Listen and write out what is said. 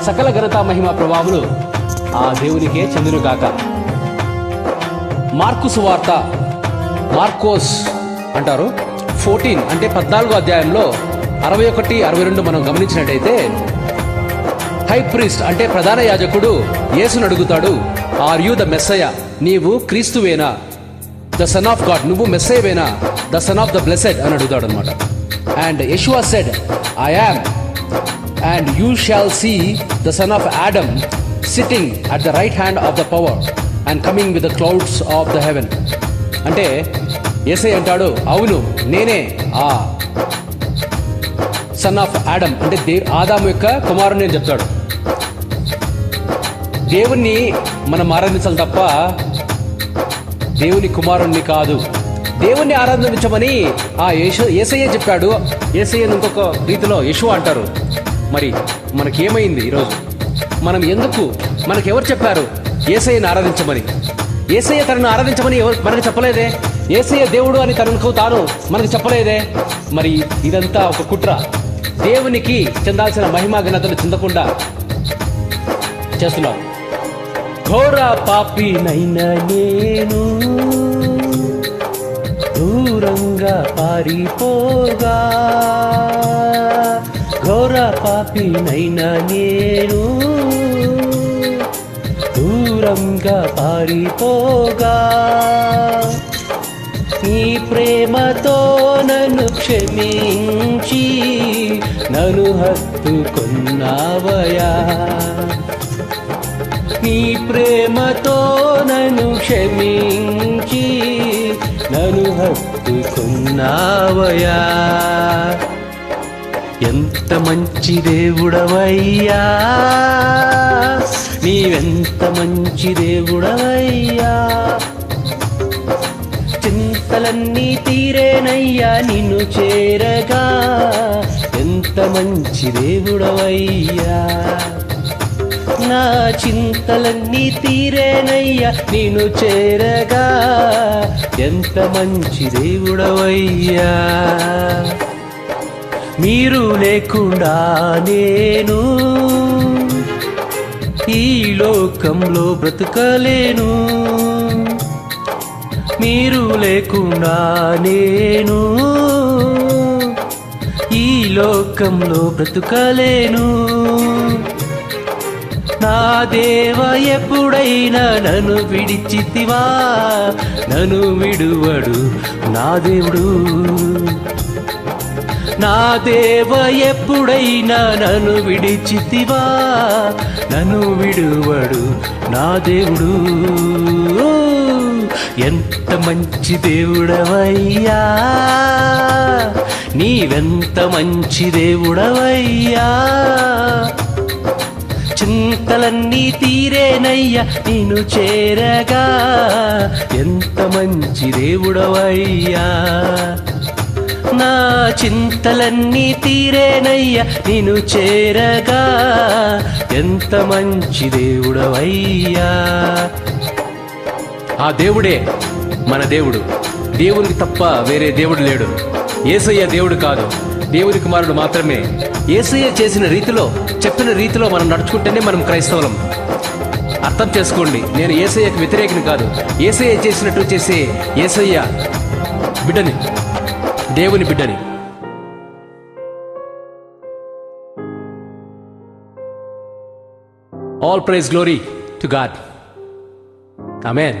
సకల ఘనత మహిమ ప్రభావములు ఆ దేవునికే చెందునుగాక. మార్కు సువార్త, మార్కోస్ అంటారు, 14 అంటే 14వ అధ్యాయంలో 61, 62 మనం గమనించినట్టయితే హై ప్రీస్ట్ అంటే ప్రధాన యాజకుడు యేసును అడుగుతాడు, ఆర్ యు ద మెస్సయ, నీవు క్రీస్తువేనా, ద సన్ ఆఫ్ గాడ్, నువ్వు మెస్సయవేనా, the son of the blessed అని అడుగుతాడు అనమాట. And Yeshua said, I am, and you shall see the son of Adam sitting at the right hand of the power and coming with the clouds of the heaven. అంటే యేసయ్య అంటాడు, అవును నేనే ఆ sun of Adam అంటే ఆదాము యొక్క కుమారుని అని చెప్తాడు. దేవుణ్ణి మనం ఆరాధించాలి తప్ప దేవుని కుమారుణ్ణి కాదు. దేవుణ్ణి ఆరాధించమని ఆ యేసయ్య చెప్పాడు. యేసయ్యను ఇంకొక రీతిలో యెషువా అంటారు. మరి మనకేమైంది ఈరోజు? మనం ఎందుకు, మనకెవరు చెప్పారు యేసయ్యను ఆరాధించమని? యేసయ్య తనను ఆరాధించమని మనకు చెప్పలేదే. యేసయ్య దేవుడు అని తాను మనకు చెప్పలేదే. మరి ఇదంతా ఒక కుట్ర. దేవునికి చెందాల్సిన మహిమా ఘనతలు చెందకుండా చేస్తున్నాం. ఘోర పాపినైనా నేను దూరంగా పారిపోగా, ఘోర పాపినైనా నేను దూరంగా పారిపోగా, నీ ప్రేమతో నన్ను క్షమించి నన్ను హత్తుకొన్నావయా, నీ ప్రేమతో నన్ను క్షమించి నన్ను హత్తుకున్నావయా. ఎంత మంచి దేవుడవయ్యా, నీవెంత మంచి దేవుడవయ్యా, చింతలన్నీ తీరేనయ్యా నిన్ను చేరగా, ఎంత మంచి దేవుడవయ్యా, నా చింతలన్నీ తీరేనయ్యా నిన్ను చేరగా, ఎంత మంచి దేవుడవయ్యా. మీరు లేకుండా నేను ఈ లోకంలో బ్రతకలేను, మీరు లేకుండా నేను ఈ లోకంలో బ్రతకలేను. నా దేవ ఎప్పుడైనా నన్ను విడిచితివా, నన్ను విడువడు నా దేవుడు, నా దేవ ఎప్పుడైనా నన్ను విడిచితివా, నన్ను విడువడు నా దేవుడు. ఎంత మంచి దేవుడవయ్యా, నీవెంత మంచి దేవుడవయ్యా, చింతలన్నీ తీరేనయ్యా నిన్ను చేరగా, ఎంత మంచి దేవుడవయ్యా, నా చింతలన్నీ తీరేనయ్యా నిన్ను చేరగా, ఎంత మంచి దేవుడవయ్యా. ఆ దేవుడే మన దేవుడు. దేవునికి తప్ప వేరే దేవుడు లేడు. యేసయ్య దేవుడు కాదు, దేవుని కుమారుడు మాత్రమే. యేసయ్య చేసిన రీతిలో, చెప్పిన రీతిలో మనం నడుచుకుంటేనే మనం క్రైస్తవులం. అర్థం చేసుకోండి, నేను యేసయ్యకు వ్యతిరేకిని కాదు. యేసయ్య చేసినట్టు చేసే యేసయ్య బిడ్డని, దేవుని బిడ్డని. All praise glory to God. Amen.